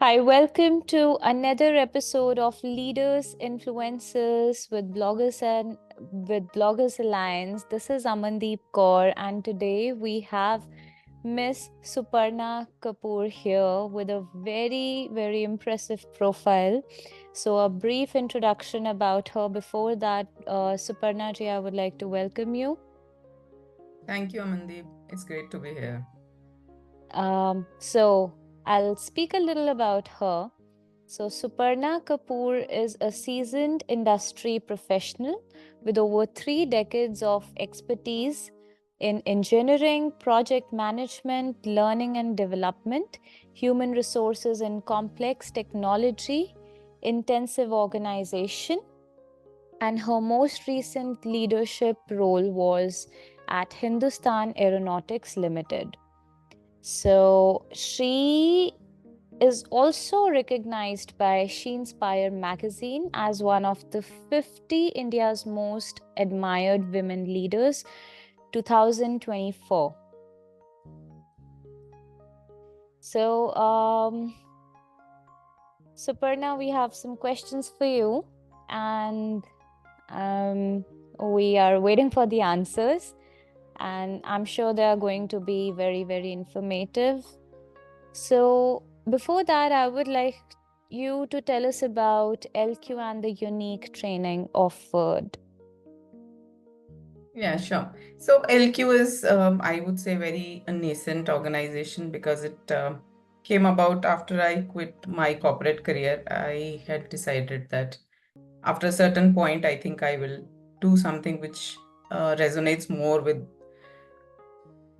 Hi, welcome to another episode of Leaders Influencers with Bloggers Alliance. This is Amandeep Kaur, and today we have Miss Suparna Kapoor here with a very impressive profile. So, a brief introduction about her. Before that, Suparna ji, I would like to welcome you. Thank you, Amandeep. It's great to be here. So, I'll speak a little about her. So, Suparna Kapoor is a seasoned industry professional with over 3 decades of expertise in engineering, project management, learning and development, human resources in complex technology, intensive organization, and her most recent leadership role was at Hindustan Aeronautics Limited. So, she is also recognized by She Inspire magazine as one of the 50 India's most admired women leaders 2024. So, Suparna, we have some questions for you, and we are waiting for the answers. And I'm sure they are going to be very informative. So, before that, I would like you to tell us about LQ and the unique training offered. Yeah, sure. So LQ is, I would say, very a nascent organization because it came about after I quit my corporate career. I had decided that after a certain point, I think I will do something which resonates more with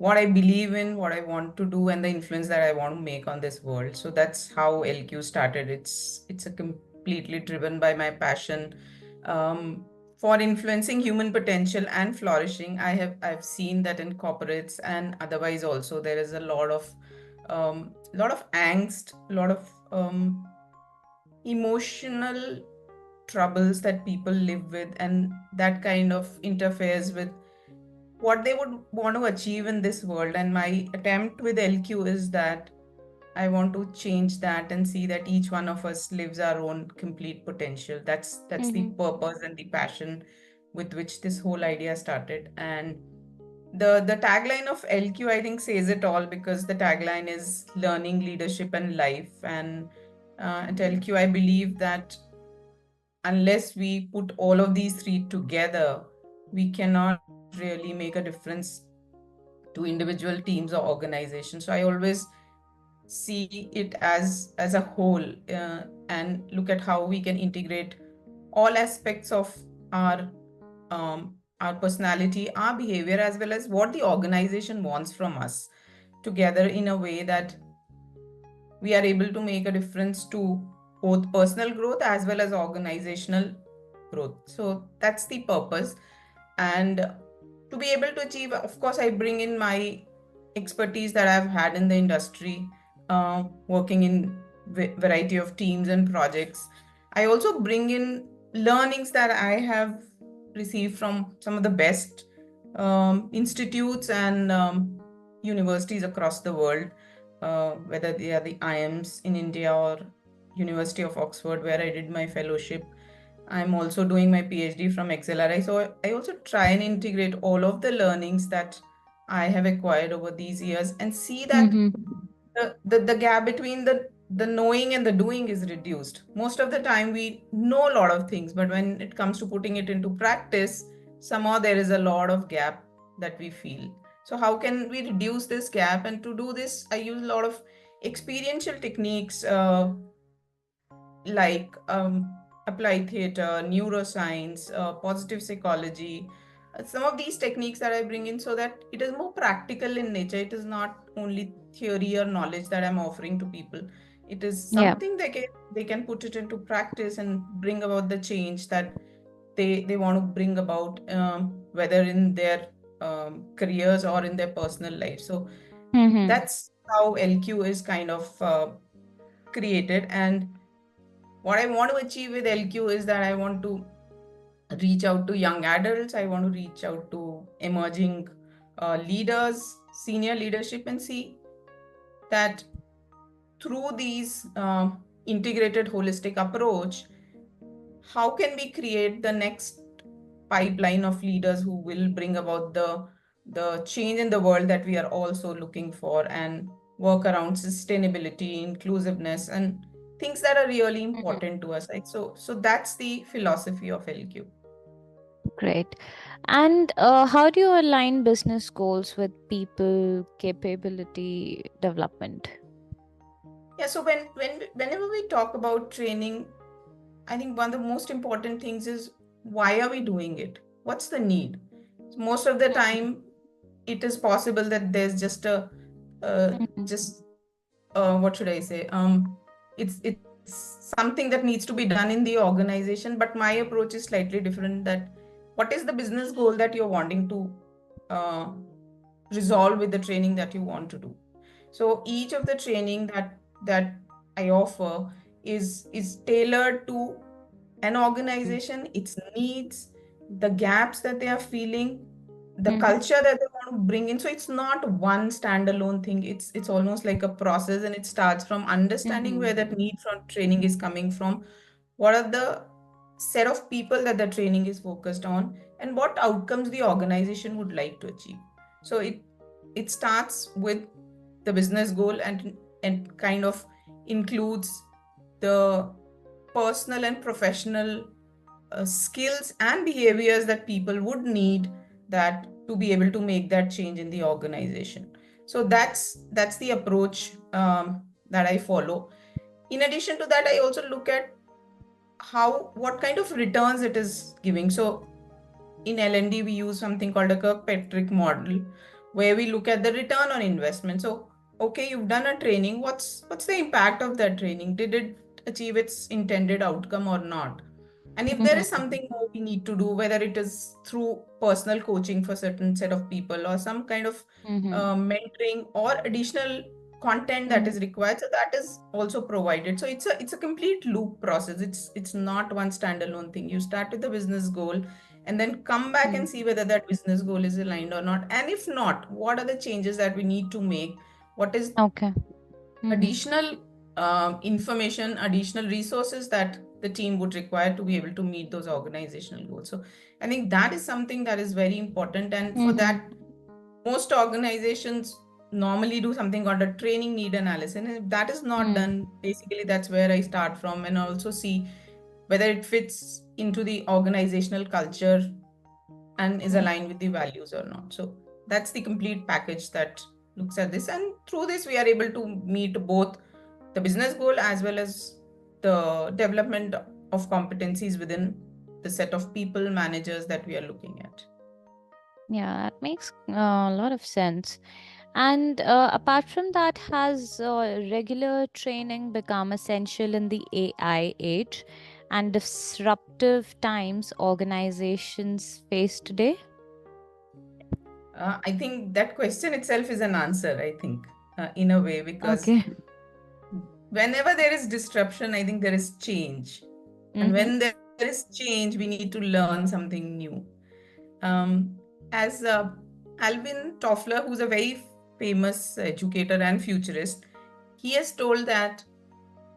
what I believe in, what I want to do, and the influence that I want to make on this world. So that's how LQ started. It's a completely driven by my passion for influencing human potential and flourishing. I've seen that in corporates and otherwise also there is a lot of angst, a lot of emotional troubles that people live with, and that kind of interferes with what they would want to achieve in this world. And my attempt with LQ is that I want to change that and see that each one of us lives our own complete potential. That's the Mm-hmm. purpose and the passion with which this whole idea started. And the tagline of LQ, I think, says it all, because the tagline is learning, leadership, and life. And at LQ, I believe that unless we put all of these three together, we cannot really make a difference to individual teams or organizations. So I always see it as a whole, and look at how we can integrate all aspects of our our personality, our behavior, as well as what the organization wants from us together in a way that we are able to make a difference to both personal growth as well as organizational growth. So that's the purpose. And to be able to achieve, of course, I bring in my expertise that I've had in the industry, working in variety of teams and projects. I also bring in learnings that I have received from some of the best institutes and universities across the world, whether they are the IIMs in India or University of Oxford, where I did my fellowship. I'm also doing my PhD from XLRI. So I also try and integrate all of the learnings that I have acquired over these years and see that Mm-hmm. the gap between the knowing and the doing is reduced. Most of the time we know a lot of things, but when it comes to putting it into practice, somehow there is a lot of gap that we feel. So how can we reduce this gap? And to do this, I use a lot of experiential techniques, like applied theater, neuroscience, positive psychology. Some of these techniques that I bring in so that it is more practical in nature. It is not only theory or knowledge that I'm offering to people. It is Yeah. something they can put it into practice and bring about the change that they want to bring about, whether in their careers or in their personal life. So Mm-hmm. that's how LQ is kind of created. And what I want to achieve with LQ is that I want to reach out to young adults. I want to reach out to emerging leaders, senior leadership, and see that through these integrated holistic approach, how can we create the next pipeline of leaders who will bring about the change in the world that we are also looking for, and work around sustainability, inclusiveness, and things that are really Mhm. important to us, right? So that's the philosophy of LQ. Great. And how do you align business goals with people capability development? Yeah, so whenever we talk about training, I think one of the most important things is, why are we doing it? What's the need? So most of the Mhm. time, it is possible that there's just a Mhm. just what should I say? It's something that needs to be done in the organization, but my approach is slightly different. That what is the business goal that you're wanting to uh, resolve with the training that you want to do? So each of the training that I offer is tailored to an organization, its needs, the gaps that they are feeling, the Mhm. culture that they want to bring in. So it's not one standalone thing. It's almost like a process, and it starts from understanding where Mhm. that need for training is coming from, what are the set of people that the training is focused on, and what outcomes the organization would like to achieve. So it starts with the business goal, and kind of includes the personal and professional skills and behaviors that people would need that to be able to make that change in the organization. So that's the approach that I follow. In addition to that, I also look at how what kind of returns it is giving. So in L&D, we use something called a Kirkpatrick model, where we look at the return on investment. So, okay, you've done a training. What's the impact of that training? Did it achieve its intended outcome or not? And if there is Mhm. something more we need to do, whether it is through personal coaching for certain set of people, or some kind of Mhm. mentoring or additional content that is Mhm. required, so that is also provided. So it's a complete loop process. It's not one standalone thing. You start with the business goal, and then come back and Mhm. see whether that business goal is aligned or not, and if not, what are the changes that we need to make, what is Okay. Mhm. additional information, additional resources that the team would require to be able to meet those organizational goals. So I think that is something that is very important, and for Mhm. that, most organizations normally do something called a training need analysis, and if that is not Mhm. done, basically that's where I start from, and also see whether it fits into the organizational culture and is Mhm. aligned with the values or not. So that's the complete package that looks at this. And through this, we are able to meet both the business goal as well as the development of competencies within the set of people, managers that we are looking at. Yeah, that makes a lot of sense. And apart from that, has regular training become essential in the AI age and disruptive times organizations face today? I think that question itself is an answer, I think, in a way, because Okay. whenever there is disruption, I think there is change. And Mm-hmm. when there is change, we need to learn something new. As Alvin Toffler, who's a very famous educator and futurist, he has told that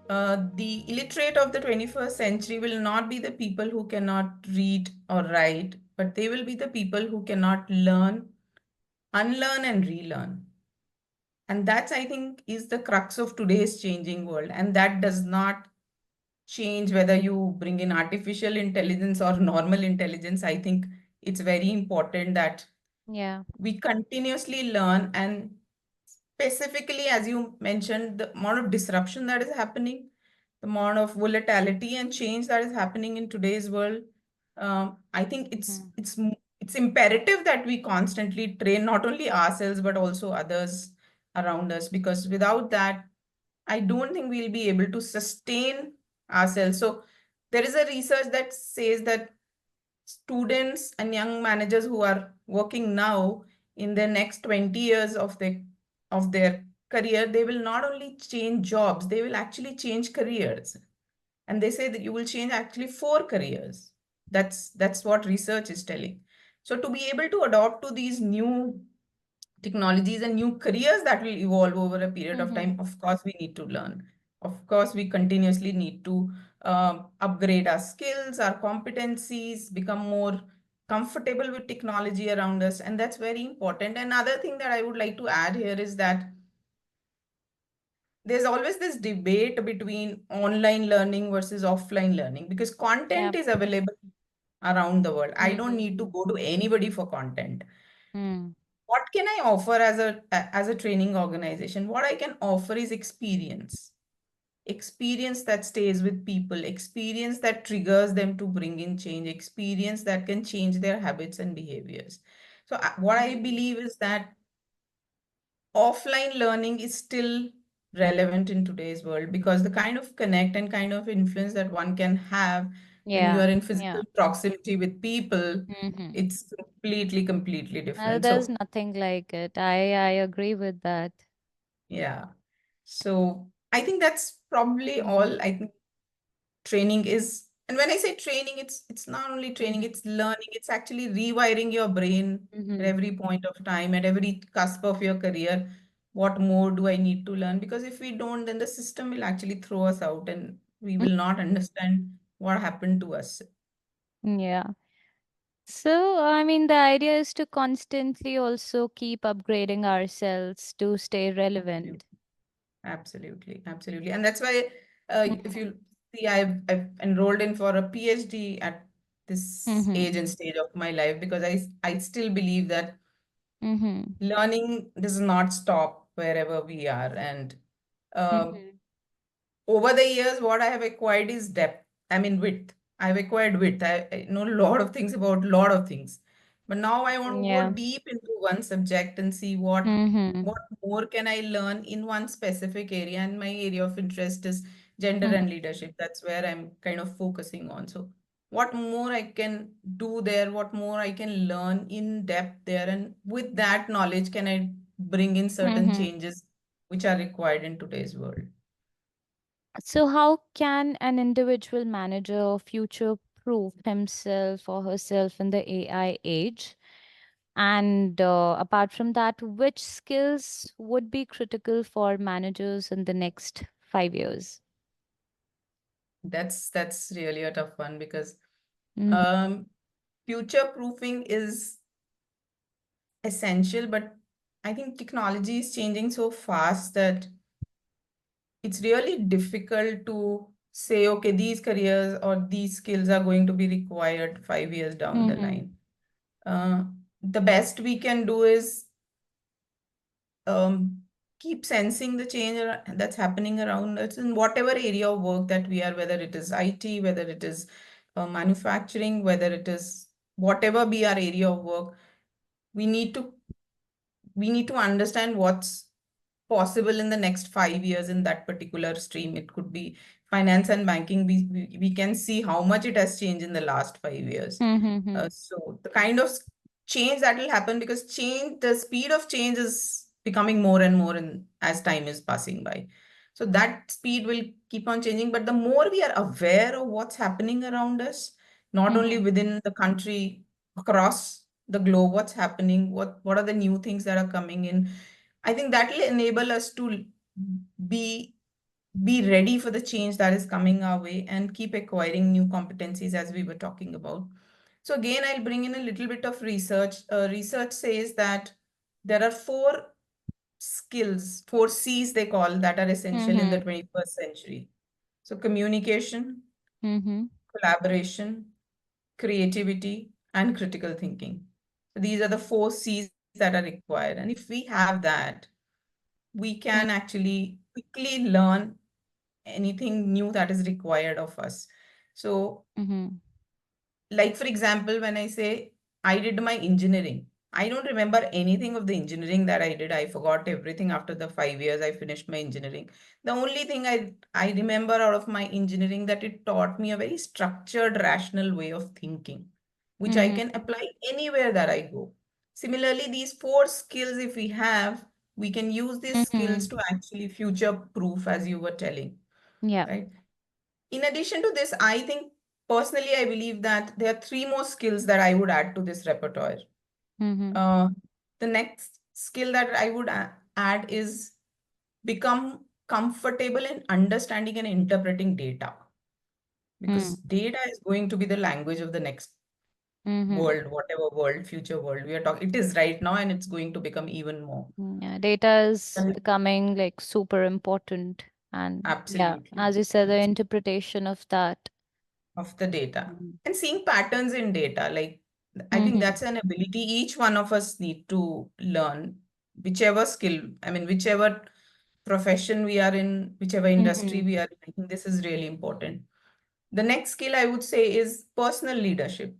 the illiterate of the 21st century will not be the people who cannot read or write, but they will be the people who cannot learn, unlearn, and relearn. And that's, I think, is the crux of today's changing world. And that does not change whether you bring in artificial intelligence or normal intelligence. I think it's very important that Yeah. we continuously learn, and specifically, as you mentioned, the amount of disruption that is happening, the amount of volatility and change that is happening in today's world. I think Mm-hmm. it's imperative that we constantly train not only ourselves but also others around us, because without that, I don't think we'll be able to sustain ourselves. So there is a research that says that students and young managers who are working now, in their next 20 years of their career, they will not only change jobs, they will actually change careers. And they say that you will change actually four careers. That's what research is telling. So to be able to adopt to these new technologies and new careers that will evolve over a period of Mm-hmm. time, of course, we need to learn. Of course, we continuously need to upgrade our skills, our competencies, become more comfortable with technology around us. And that's very important. Another thing that I would like to add here is that there's always this debate between online learning versus offline learning because Yeah. content is available around the world. I don't need to Mm-hmm. go to anybody for content. Mm. What can I offer as a training organization? What I can offer is experience that stays with people, experience that triggers them to bring in change, experience that can change their habits and behaviors. So what I Mm-hmm. believe is that offline learning is still relevant in today's world because the kind of connect and kind of influence that one can have when you Yeah. are in Yeah. physical proximity with people, Mm-hmm. it's completely different. There's So nothing like it. I agree with that. yeah. So I think that's probably Mm-hmm. all. I think training is, and when I say training, it's not only training, Mm-hmm. it's learning, it's actually rewiring your brain at Mm-hmm. every point of time, at every cusp of your career. What more do I need to learn? Because if we don't, then the system will actually throw us out and we will not understand what happened to us. Yeah. So, I mean, the idea is to constantly also keep upgrading ourselves to stay relevant. Absolutely. And that's why, if Mm-hmm. you see, I've enrolled in for a PhD at this Mm-hmm. age and stage of my life because I still believe that Mm-hmm. learning does not stop wherever we are. And uh, Mm-hmm. over the years, what I have acquired is depth. I mean, width. I've acquired width. I know a lot of things about a lot of things. But now I want to go Yeah. deep into one subject and see Mm-hmm. what more can I learn in one specific area. And my area of interest is gender and leadership. That's where I'm kind of focusing on. So what more I can do there, what more I can learn in depth there. And with that knowledge, can I bring in certain Mm-hmm. changes which are required in today's world. So, how can an individual manager future proof himself or herself in the AI age? And apart from that, which skills would be critical for managers in the next 5 years? That's really a tough one because Mm-hmm. um, future proofing is essential, but I think technology is changing so fast that it's really difficult to say, okay, these careers or these skills are going to be required 5 years down the Mm-hmm. line. Uh, the best we can do is um, keep sensing the change that's happening around us in whatever area of work that we are, whether it is IT, whether it is manufacturing, whether it is whatever be our area of work, we need to we need to understand what's possible in the next 5 years in that particular stream. It could be finance and banking. We can see how much it has changed in the last 5 years. Mm-hmm. So the kind of change that will happen because the speed of change is becoming more and more in, as time is passing by. So that speed will keep on changing. But the more we are aware of what's happening around us, not only Mm-hmm. within the country, across the globe, what's happening, what are the new things that are coming in, I think that will enable us to be be ready for the change that is coming our way and keep acquiring new competencies as we were talking about. So again, I'll bring in a little bit of research. Research says that there are four C's they call that are essential in the Mm-hmm. 21st century. So communication, Mm-hmm. collaboration, creativity, and critical thinking. So these are the four C's that are required. And if we have that, we can actually quickly learn anything new that is required of us. So Mm-hmm. like for example, when I say I did my engineering, I don't remember anything of the engineering that I did. I forgot everything after the 5 years I finished my engineering. The only thing I remember out of my engineering that it taught me a very structured, rational way of thinking, which I Mm-hmm. can apply anywhere that I go. Similarly, these four skills, if we have, we can use these skills Mm-hmm. to actually future proof, as you were telling, Yeah. right? In addition to this, I think personally, I believe that there are three more skills that I would add to this repertoire. Mm-hmm. Uh, the next skill that I would add is become comfortable in understanding and interpreting data, because Mm. data is going to be the language of the next Mm-hmm. world, whatever world, future world we are talking. It is right now, and it's going to become even more. Yeah, data is And becoming like super important. And yeah, absolutely, as you said, the absolutely. interpretation of that. Of the data Mm-hmm. and seeing patterns in data. Like, I think Mm-hmm. that's an ability each one of us need to learn, whichever skill, I mean, whichever profession we are in, whichever industry Mm-hmm. we are in. I think this is really important. The next skill I would say is personal leadership.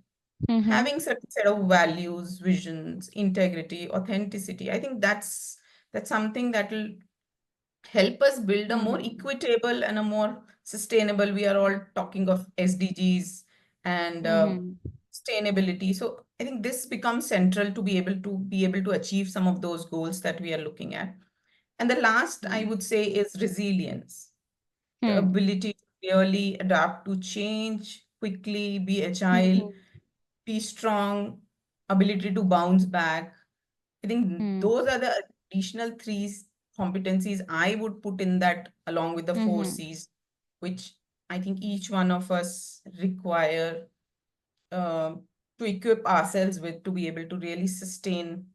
Mm-hmm. Having certain set of values, visions, integrity, authenticity. I think that's something that will help us build a more Mm-hmm. equitable and a more sustainable. We are all talking of SDGs and Mm-hmm. sustainability. So I think this becomes central to be able to achieve some of those goals that we are looking at. And the last I would say is resilience, the Mm-hmm. ability to really adapt to change quickly, be agile, Mm-hmm. be strong, ability to bounce back. I think those are the additional competencies I would put in that, along with the four Mm-hmm. C's, which I think each one of us require um to equip ourselves with, to be able to really sustain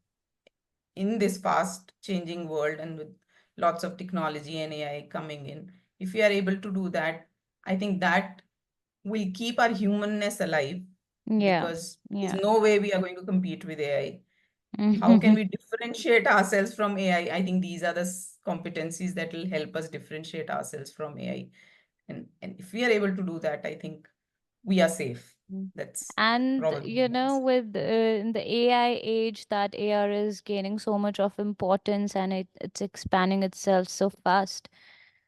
in this fast changing world, and with lots of technology and AI coming in. If we are able to do that, I think that will keep our humanness alive, Yeah. because there's Yeah. no way we are going to compete with AI. How can Mm-hmm. we differentiate ourselves from AI? I think these are the competencies that will help us differentiate ourselves from AI. And if we are able to do that, I think we are safe. That's And probably you the know, answer. with in the AI age, that AR is gaining so much of importance and it's expanding itself so fast.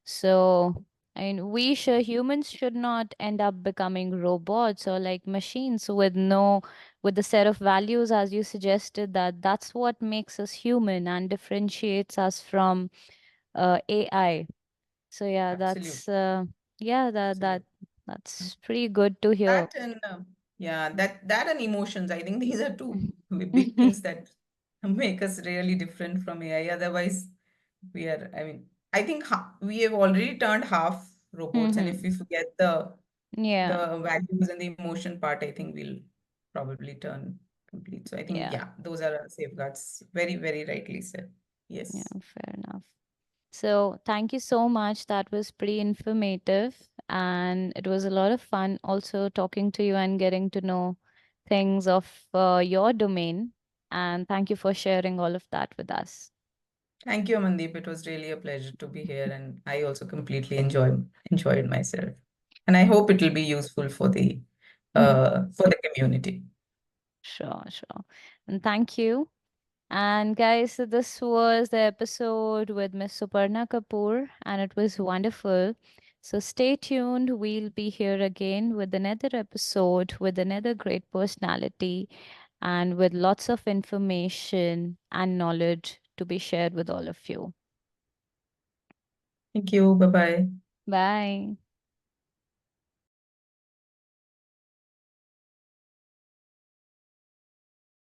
So, I mean, humans should not end up becoming robots or like machines with with the set of values, as you suggested, that's what makes us human and differentiates us from AI. So yeah, Absolutely. yeah, Absolutely. that's pretty good to hear. That and yeah, that and emotions. I think these are two big things that make us really different from AI. Otherwise, I mean, I think we have already turned half robots, and if we Mm-hmm. forget the Yeah, values and the emotion part, I think we'll probably turn complete. So I think, yeah, yeah, those are our safeguards. Very, very rightly said. yeah, Yes. fair enough. So, thank you so much. That was pretty informative. And it was a lot of fun also talking to you and getting to know things of your domain. And thank you for sharing all of that with us. Thank you, Amandeep. It was really a pleasure to be here, and I also completely enjoyed myself. And I hope it will be useful for the community. Sure, sure. And thank you. And guys, so this was the episode with Miss Suparna Kapoor, and it was wonderful. So stay tuned. We'll be here again with another episode with another great personality and with lots of information and knowledge to be shared with all of you. Thank you. Bye bye. Bye.